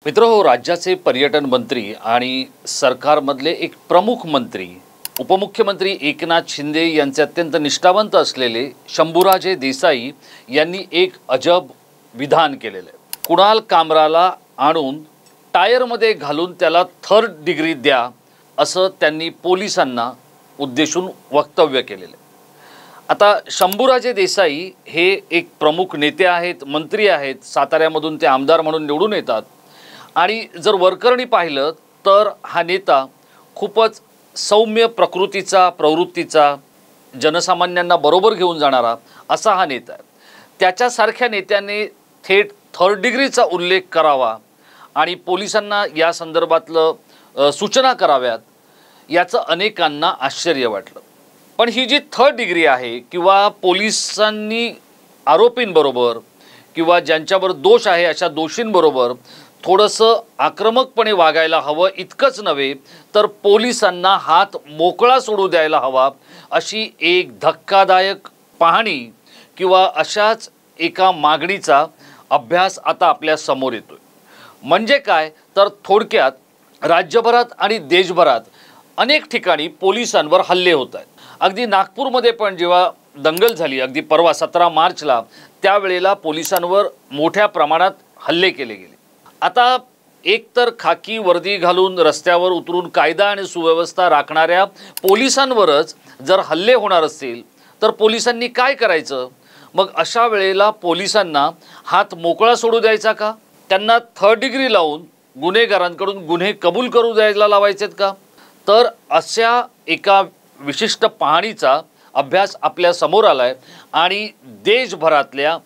मित्रहो, राज्याचे पर्यटन मंत्री आणि सरकारमधले एक प्रमुख मंत्री उपमुख्यमंत्री एकनाथ शिंदे यांचे अत्यंत निष्ठावंत असलेले शंभूराजे देसाई यांनी एक अजब विधान केलेले आहे। कुणाल कामराला आणून टायरमध्ये घालून त्याला थर्ड डिग्री द्या असं त्यांनी पोलिसांना उद्देशून वक्तव्य केलेले। आता शंभूराजे देसाई हे एक प्रमुख नेते आहेत, मंत्री आहेत, साताऱ्यामधून ते आमदार म्हणून निवडून येतात आणि जर वरकरणी पाहिलं तर हा नेता खूपच सौम्य प्रकृतीचा, प्रवृत्तीचा, जनसामान्यांना बरोबर घेऊन जाणारा असा हा नेता आहे। त्याच्यासारख्या नेत्याने थेट थर्ड डिग्रीचा उल्लेख करावा आणि पोलिसांना या संदर्भातलं सूचना कराव्यात याचं अनेकांना आश्चर्य वाटलं। पण ही जी थर्ड डिग्री आहे किंवा पोलिसांनी आरोपींबरोबर किंवा ज्यांच्यावर दोष आहे अशा दोषींबरोबर थोडंसं आक्रमकपणे वागायला हवं, इतकंच नव्हे तर पोलिसांना हात मोकळा सोडू द्यायला हवा, अशी एक धक्कादायक पाहणी किंवा अशाच एका मागणीचा अभ्यास आता आपल्या समोर येतोय। म्हणजे काय तर थोडक्यात राज्यभरात आणि देशभरात अनेक ठिकाणी पोलिसांवर हल्ले होत आहेत। अगदी नागपूरमध्ये पण जेव्हा दंगल झाली, अगदी परवा 17 मार्चला, त्यावेळेला पोलिसांवर मोठ्या प्रमाणात हल्ले केले गेले। आता एकतर खाकी वर्दी घालून रस्त्यावर उतरून कायदा आणि सुव्यवस्था राखणाऱ्या पोलिसांवरच जर हल्ले होणार असतील तर पोलिसांनी काय करायचं? मग अशा वेळेला पोलिसांना हात मोकळा सोडू द्यायचा का? त्यांना थर्ड डिग्री लावून गुन्हेगारांकडून गुन्हे कबूल करू द्यायला लावायचेत का? तर अशा एका विशिष्ट पाहणीचा अभ्यास आपल्या समोर आलाय आणि देशभरातल्या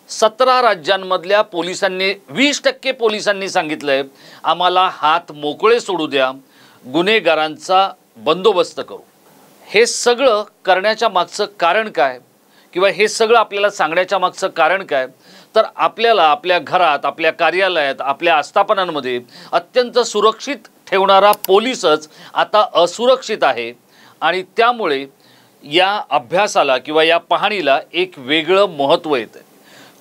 17 राज्यांमधल्या पोलिसांनी 20% पोलिसांनी सांगितलंय आम्हाला हात मोकळे सोडू द्या, गुन्हेगारांचा बंदोबस्त करू। हे सगळं करण्याच्या मागचं कारण काय किंवा हे सगळं आपल्याला सांगण्याच्या मागचं कारण काय तर आपल्याला आपल्या घरात, आपल्या कार्यालयात, आपल्या आस्थापनांमध्ये अत्यंत सुरक्षित ठेवणारा पोलीसच आता असुरक्षित आहे आणि त्यामुळे या अभ्यासाला किंवा या पाहणीला एक वेगळं महत्त्व येतं।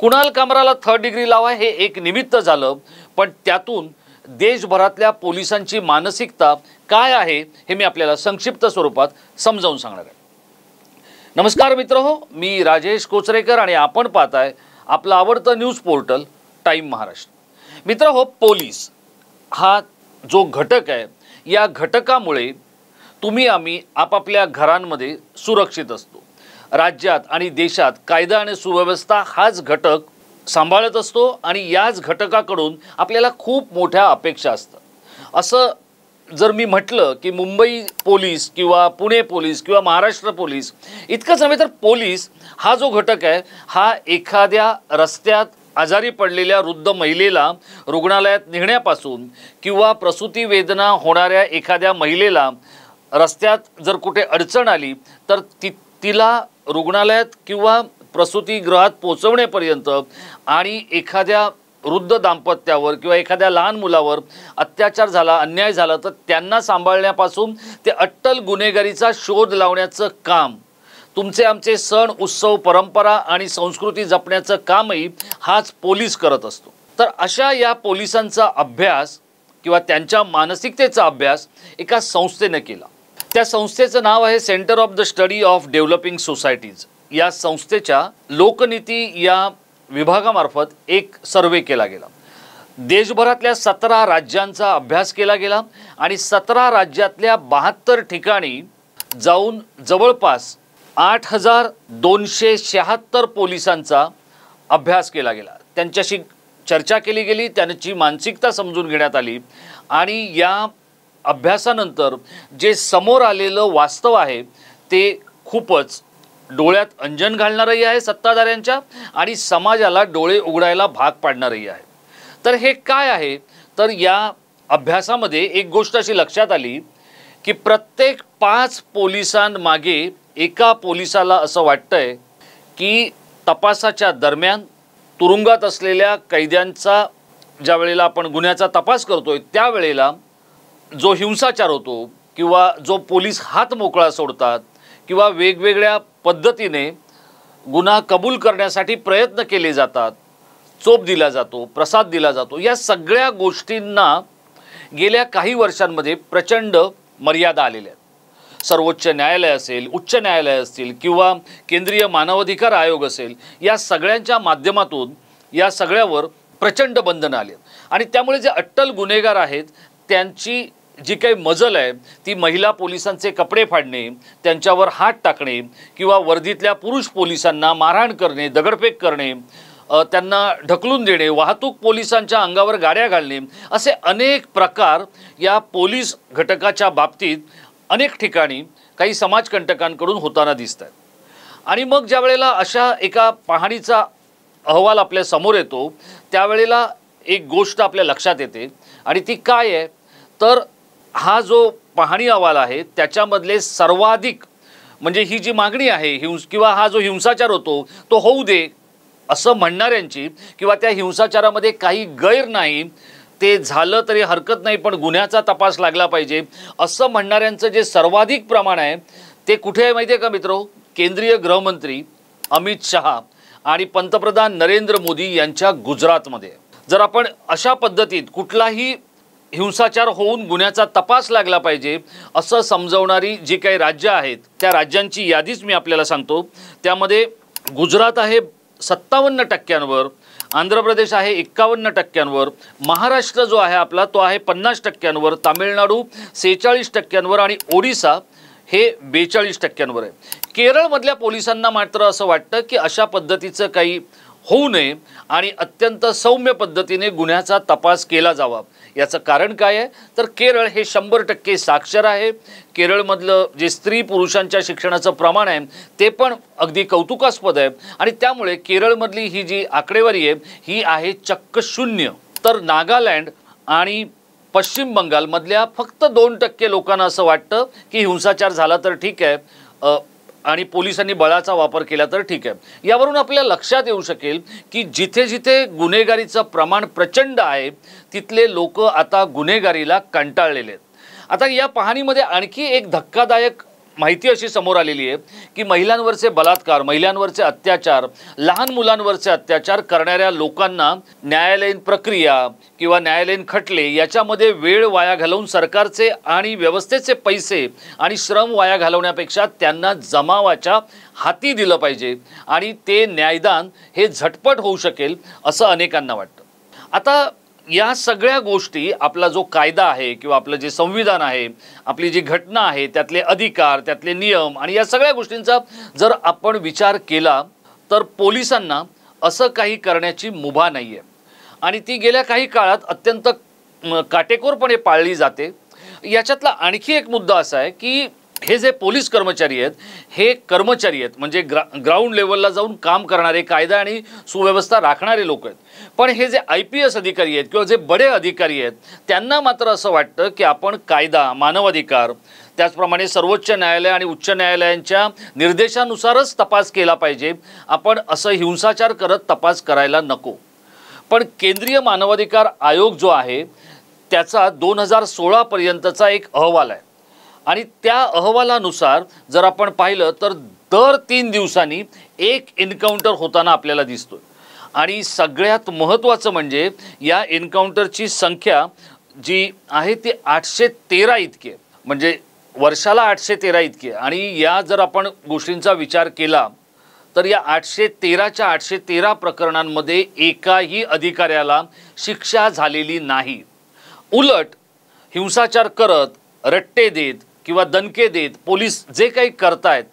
कुणाल कामराला थर्ड डिग्री लावा हे एक निमित्त झालं, पण त्यातून देशभरातल्या पोलिसांची मानसिकता काय आहे हे मी आपल्याला संक्षिप्त स्वरूपात समजावून सांगणार आहे। नमस्कार मित्रहो, मी राजेश कोचरेकर आणि आपण पाहताय आपलं आवडतं न्यूज पोर्टल टाइम महाराष्ट्र। मित्रहो, पोलीस हा जो घटक आहे, या घटकामुळे तुम्ही आम्ही आपापल्या घरांमध्ये सुरक्षित असतो। राज्यात आणि देशात कायदा आणि सुव्यवस्था हाच घटक सांभाळत असतो आणि याच घटकाकडून आपल्याला खूप मोठ्या अपेक्षा असतात। असं जर मी म्हटलं की मुंबई पोलीस किंवा पुणे पोलीस किंवा महाराष्ट्र पोलीस इतकंच नव्हे तर पोलीस हा जो घटक आहे हा एखाद्या रस्त्यात आजारी पडलेल्या वृद्ध महिलेला रुग्णालयात नेण्यापासून किंवा प्रसूती वेदना होणाऱ्या एखाद्या महिलेला रस्त्यात जर कुठे अडचण आली तर तिला रुग्णालयात किंवा प्रसूतीगृहात पोहोचवण्यापर्यंत आणि एखाद्या वृद्ध दाम्पत्यावर किंवा एखाद्या लहान मुलावर अत्याचार झाला, अन्याय झाला तर त्यांना सांभाळण्यापासून ते अट्टल गुन्हेगारीचा शोध लावण्याचं काम, तुमचे आमचे सण उत्सव परंपरा आणि संस्कृती जपण्याचं कामही हाच पोलीस करत असतो। तर अशा या पोलिसांचा अभ्यास किंवा त्यांच्या मानसिकतेचा अभ्यास एका संस्थेने केला। त्या संस्थेचं नाव आहे centre of the study of developing societies. या संस्थेच्या लोकनीती या विभागामार्फत एक सर्वे केला गेला। देशभरातल्या 17 राज्यांचा अभ्यास केला गेला आणि 17 राज्यातल्या 72 ठिकाणी जाऊन जवळपास 8276 पोलिसांचा अभ्यास केला गेला। त्यांच्याशी चर्चा केली गेली, त्यांची मानसिकता समजून घेण्यात आली आणि या अभ्यासानंतर जे समोर आलेलं वास्तव आहे ते खूपच डोळ्यात अंजन घालणारही आहे सत्ताधाऱ्यांच्या आणि समाजाला डोळे उघडायला भाग पाडणारही आहे। तर हे काय आहे तर या अभ्यासामध्ये एक गोष्ट अशी लक्षात आली की प्रत्येक 5 पोलिसांमागे एका पोलिसाला असं वाटतंय की तपासाच्या दरम्यान तुरुंगात असलेल्या कैद्यांचा ज्या वेळेला आपण गुन्ह्याचा तपास करतोय त्यावेळेला जो हिंसाचार होतो किंवा जो पोलीस हात मोकळा सोडतात किंवा वेगवेगळ्या पद्धतीने गुन्हा कबूल करण्यासाठी प्रयत्न केले जातात, चोप दिला जातो, प्रसाद दिला जातो, या सगळ्या गोष्टींना गेल्या काही वर्षांमध्ये प्रचंड मर्यादा आलेल्या आहेत। सर्वोच्च न्यायालय असेल, उच्च न्यायालय असतील किंवा केंद्रीय मानवाधिकार आयोग असेल, या सगळ्यांच्या माध्यमातून या सगळ्यावर प्रचंड बंधनं आली आणि त्यामुळे जे अट्टल गुन्हेगार आहेत त्यांची जी काही मजल आहे ती महिला पोलिसांचे कपडे फाडणे, त्यांच्यावर हात टाकणे किंवा वर्दीतल्या पुरुष पोलिसांना मारहाण करणे, दगडफेक करणे, त्यांना ढकलून देणे, वाहतूक पोलिसांच्या अंगावर गाड्या घालणे, असे अनेक प्रकार या पोलीस घटकाच्या बाबतीत अनेक ठिकाणी काही समाजकंटकांकडून होताना दिसत आहेत। आणि मग ज्या वेळेला अशा एका पाहणीचा अहवाल आपल्या समोर येतो त्यावेळेला एक गोष्ट आपल्या लक्षात येते आणि ती काय आहे तर हा जो पाहणी अहवाल आहे त्याच्यामधले सर्वाधिक म्हणजे ही जी मागणी आहे किंवा हा जो हिंसाचार होतो तो होऊ दे असं म्हणणाऱ्यांची किंवा त्या हिंसाचारामध्ये काही गैर नाही, ते झालं तरी हरकत नाही पण गुन्ह्याचा तपास लागला पाहिजे असं म्हणणाऱ्यांचं जे सर्वाधिक प्रमाण आहे ते कुठे आहे माहिती आहे का मित्रो? केंद्रीय गृहमंत्री अमित शहा आणि पंतप्रधान नरेंद्र मोदी यांच्या गुजरातमध्ये। जर आपण अशा पद्धतीत कुठलाही हिंसाचार होऊन गुन्ह्याचा तपास लागला पाहिजे असं समजवणारी जी काही राज्य आहेत त्या राज्यांची यादीच मी आपल्याला सांगतो। त्यामध्ये गुजरात आहे 57%, आंध्र प्रदेश आहे 51%, महाराष्ट्र जो आहे आपला तो आहे 50%, तामिळनाडू 46% आणि ओडिसा हे 42% आहे। केरळमधल्या पोलिसांना मात्र असं वाटतं की अशा पद्धतीचं काही होऊ नये आणि अत्यंत सौम्य पद्धतीने गुन्ह्याचा तपास केला जावा। याचं कारण काय आहे तर केरळ हे 100% साक्षर आहे। केरळमधलं जे स्त्री पुरुषांच्या शिक्षणाचं प्रमाण आहे ते पण अगदी कौतुकास्पद आहे आणि त्यामुळे केरळमधली ही जी आकडेवारी आहे ही आहे चक्क 0। तर नागालँड आणि पश्चिम बंगालमधल्या फक्त 2% लोकांना असं वाटतं की हिंसाचार झाला तर ठीक आहे आणि पोलिसांनी बळाचा वापर केला तर ठीक आहे। यावरून आपल्या लक्षात येऊ शकेल की जिथे जिथे गुन्हेगारीचं प्रमाण प्रचंड आहे तिथले लोक आता गुन्हेगारीला कंटाळलेले आहेत। आता या पाहणीमध्ये आणखी एक धक्कादायक माहिती अशी समोर आलेली आहे की महिलांवरचे बलात्कार, महिलांवरचे अत्याचार, लहान मुलांवरचे अत्याचार करणाऱ्या लोकांना न्यायालयीन प्रक्रिया किंवा न्यायालयीन खटले याच्यामध्ये वेळ वाया घालवून सरकारचे आणि व्यवस्थेचे पैसे आणि श्रम वाया घालवण्यापेक्षा त्यांना जमावाच्या हाती दिलं पाहिजे आणि ते न्यायदान हे झटपट होऊ शकेल असं अनेकांना वाटतं। आता या सगळ्या गोष्टी आपला जो कायदा आहे किंवा आपलं जे संविधान आहे, आपली जी घटना आहे, त्यातले अधिकार, त्यातले नियम आणि या सगळ्या गोष्टींचा जर आपण विचार केला तर पोलिसांना असं काही करण्याची मुभा नाही आहे आणि ती गेल्या काही काळात अत्यंत काटेकोरपणे पाळली जाते। याच्यातला आणखी एक मुद्दा असा आहे की हे जे पोलीस कर्मचारी आहेत हे कर्मचारी आहेत म्हणजे ग्राउंड लेवलला जाऊन काम करणारे, कायदा आणि सुव्यवस्था राखणारे लोक आहेत, पण हे जे IPS अधिकारी आहेत किंवा जे बडे अधिकारी आहेत त्यांना मात्र असं वाटतं की आपण कायदा, मानवाधिकार, त्याचप्रमाणे सर्वोच्च न्यायालय आणि उच्च न्यायालयांच्या निर्देशानुसारच तपास केला पाहिजे, आपण असं हिंसाचार करत तपास करायला नको। पण केंद्रीय मानवाधिकार आयोग जो आहे त्याचा 2016 पर्यंतचा एक अहवाल आहे आणि त्या अहवालानुसार जर आपण पाहिलं तर दर 3 दिवसांनी एक एन्काउंटर होताना आपल्याला दिसतो आणि सगळ्यात महत्त्वाचं म्हणजे या एन्काउंटरची संख्या जी आहे ती 813 इतकी आहे, म्हणजे वर्षाला 813 इतकी आहे। आणि या जर आपण गोष्टींचा विचार केला तर या 813च्या 813 प्रकरणांमध्ये एकाही अधिकाऱ्याला शिक्षा झालेली नाही। उलट हिंसाचार करत, रट्टे देत किंवा दणके देत पोलीस जे काही करतायत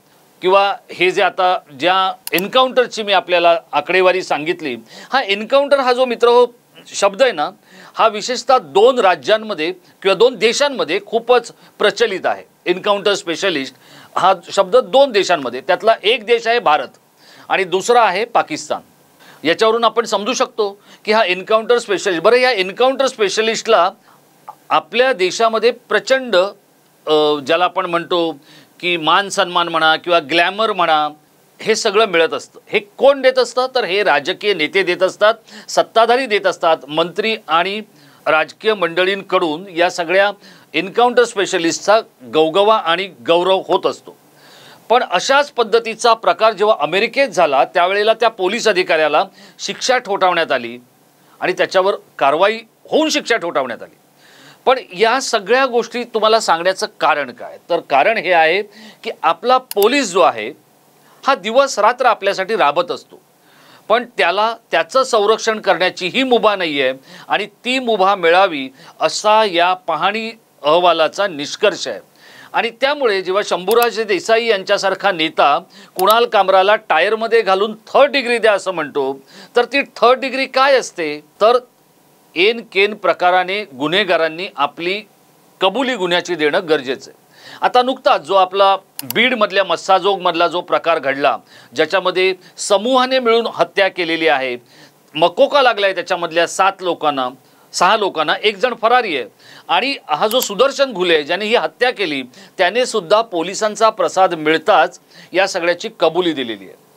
किंवा हे जे आता ज्या एन्काउंटरची मी आपल्याला आकडेवारी सांगितली, हा एन्काउंटर हा जो मित्र शब्द आहे ना हा विशेषतः 2 राज्यांमध्ये किंवा 2 देशांमध्ये खूपच प्रचलित आहे। एन्काउंटर स्पेशलिस्ट हा शब्द 2 देशांमध्ये, त्यातला एक देश आहे भारत आणि दुसरा आहे पाकिस्तान। याच्यावरून आपण समजू शकतो की हा एन्काउंटर स्पेशलिस्ट, बरं या एन्काउंटर स्पेशलिस्टला आपल्या देशामध्ये प्रचंड ज्याला आपण म्हणतो की मान सन्मान म्हणा किंवा ग्लॅमर म्हणा हे सगळं मिळत असतं। हे कोण देत असतं तर हे राजकीय नेते देत असतात, सत्ताधारी देत असतात, मंत्री आणि राजकीय मंडळींकडून या सगळ्या एन्काउंटर स्पेशलिस्टचा गवगवा आणि गौरव होत असतो। पण अशाच पद्धतीचा प्रकार जेव्हा अमेरिकेत झाला त्यावेळेला त्या पोलीस अधिकाऱ्याला शिक्षा ठोठावण्यात आली आणि त्याच्यावर कारवाई होऊन शिक्षा ठोठावण्यात आली। पण या सगळ्या गोष्टी तुम्हाला सांगण्याचं कारण काय, तर कारण हे आहे की आपला पोलीस जो आहे हा दिवस रात्र आपल्यासाठी राबत असतो, पण त्याला त्याचं संरक्षण करण्याची ही मुभा नाही आहे आणि ती मुभा मिळावी असा या पाहणी अहवालाचा निष्कर्ष आहे। आणि त्यामुळे जेव्हा शंभूराजे देसाई यांच्यासारखा नेता कुणाल कामराला टायरमध्ये घालून 3rd डिग्री द्या असं म्हणतो, तर ती 3rd डिग्री काय असते, तर एन केन प्रकाराने गुन्हेगारांनी आपली कबुली गुन्ह्याची देणं गरजेचं आहे। आता नुकताच जो आपला बीडमधल्या मस्साजोगमधला जो प्रकार घडला, ज्याच्यामध्ये समूहाने मिळून हत्या केलेली आहे, मकोका लागलाय त्याच्यामधल्या 6 लोकांना, 1 जण फरारी आहे आणि हा जो सुदर्शन घुले ज्याने ही हत्या केली त्याने सुद्धा पोलिसांचा प्रसाद मिळताच या सगळ्याची कबुली दिलेली आहे।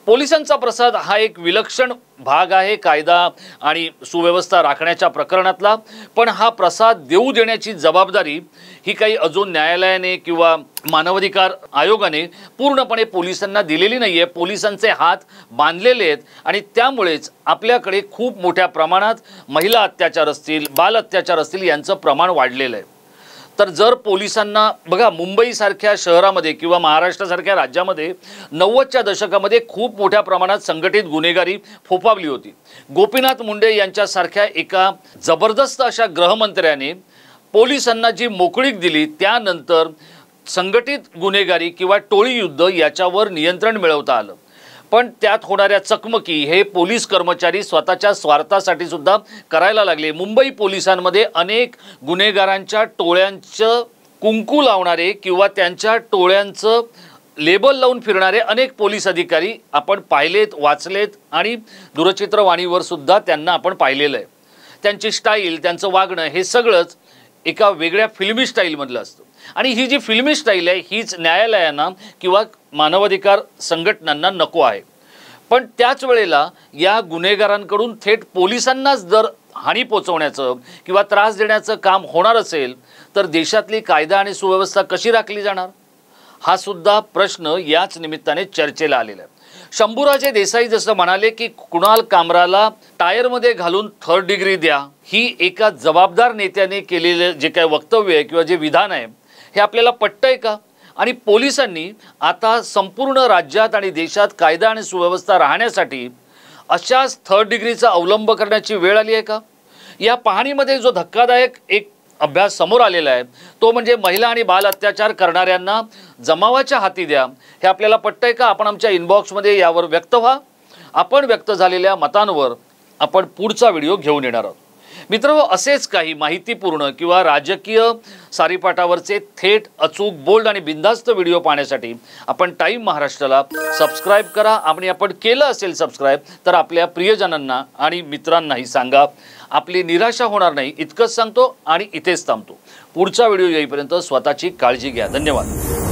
पोलिसांचा प्रसाद हा एक विलक्षण भाग आहे कायदा आणि सुव्यवस्था राखण्याच्या प्रकरणातला, पण हा प्रसाद देऊ देण्याची जबाबदारी ही काही अजून न्यायालयाने किंवा मानवाधिकार आयोगाने पूर्णपणे पोलिसांना दिलेली नाही आहे। पोलिसांचे हात बांधलेले आहेत आणि त्यामुळेच आपल्याकडे खूप मोठ्या प्रमाणात महिला अत्याचार असतील, बाल अत्याचार असतील यांचं प्रमाण वाढलेलं आहे। तर जर पोलिसांना बघा, मुंबईसारख्या शहरामध्ये किंवा महाराष्ट्रासारख्या राज्यामध्ये 90च्या दशकामध्ये खूप मोठ्या प्रमाणात संघटित गुन्हेगारी फोफावली होती। गोपीनाथ मुंडे यांच्यासारख्या एका जबरदस्त अशा गृहमंत्र्याने पोलिसांना जी मोकळीक दिली त्यानंतर संघटित गुन्हेगारी किंवा टोळी युद्ध याच्यावर नियंत्रण मिळवता आलं। पण त्यात होणाऱ्या चकमकी हे पोलीस कर्मचारी स्वतःच्या स्वार्थासाठी सुद्धा करायला लागले। मुंबई पोलिसांमध्ये अनेक गुन्हेगारांच्या टोळ्यांचं कुंकू लावणारे किंवा त्यांच्या टोळ्यांचं लेबल लावून फिरणारे अनेक पोलीस अधिकारी आपण पाहिलेत, वाचलेत आणि दूरचित्रवाणीवर सुद्धा त्यांना आपण पाहिलेलं आहे। त्यांची स्टाईल, त्यांचं वागणं हे सगळंच एका वेगळ्या फिल्मी स्टाईलमधलं असतं आणि ही जी फिल्मी स्टाईल आहे हीच न्यायालयांना किंवा मानवाधिकार संघटनांना नको आहे। पण त्याच वेळेला या गुन्हेगारांकडून थेट पोलिसांनाच जर हानी पोचवण्याचं किंवा त्रास देण्याचं काम होणार असेल तर देशातली कायदा आणि सुव्यवस्था कशी राखली जाणार, हा सुद्धा प्रश्न याच निमित्ताने चर्चेला आलेला आहे। शंभूराजे देसाई जसं म्हणाले की कुणाल कामराला टायरमध्ये घालून 3rd डिग्री द्या, ही एका जबाबदार नेत्याने केलेले जे काही वक्तव्य आहे किंवा जे विधान आहे हे आपल्याला पटतंय का? आणि पोलिसांनी आता संपूर्ण राज्यात आणि देशात कायदा आणि सुव्यवस्था राहण्यासाठी अशाच 3rd डिग्रीचा अवलंब करण्याची वेळ आली आहे का? या पाहणीमध्ये जो धक्कादायक एक अभ्यास समोर आलेला आहे तो म्हणजे महिला आणि बाल अत्याचार करणाऱ्यांना जमावाच्या हाती द्या, हे आपल्याला पटतंय का? आपण आमच्या इनबॉक्समध्ये यावर व्यक्त व्हा। आपण व्यक्त झालेल्या मतांवर आपण पुढचा व्हिडिओ घेऊन येणार आहोत। मित्रांनो, असेच काही माहितीपूर्ण किंवा राजकीय सारीपाटावरचे थेट, अचूक, बोल्ड आणि बिनधास्त व्हिडिओ पाहण्यासाठी आपण टाइम महाराष्ट्राला सबस्क्राईब करा आणि आपण केलं असेल सबस्क्राईब तर आपल्या प्रियजनांना आणि मित्रांनाही सांगा। आपली निराशा होणार नाही इतकंच सांगतो आणि इथेच थांबतो। पुढचा व्हिडिओ येईपर्यंत स्वतःची काळजी घ्या। धन्यवाद।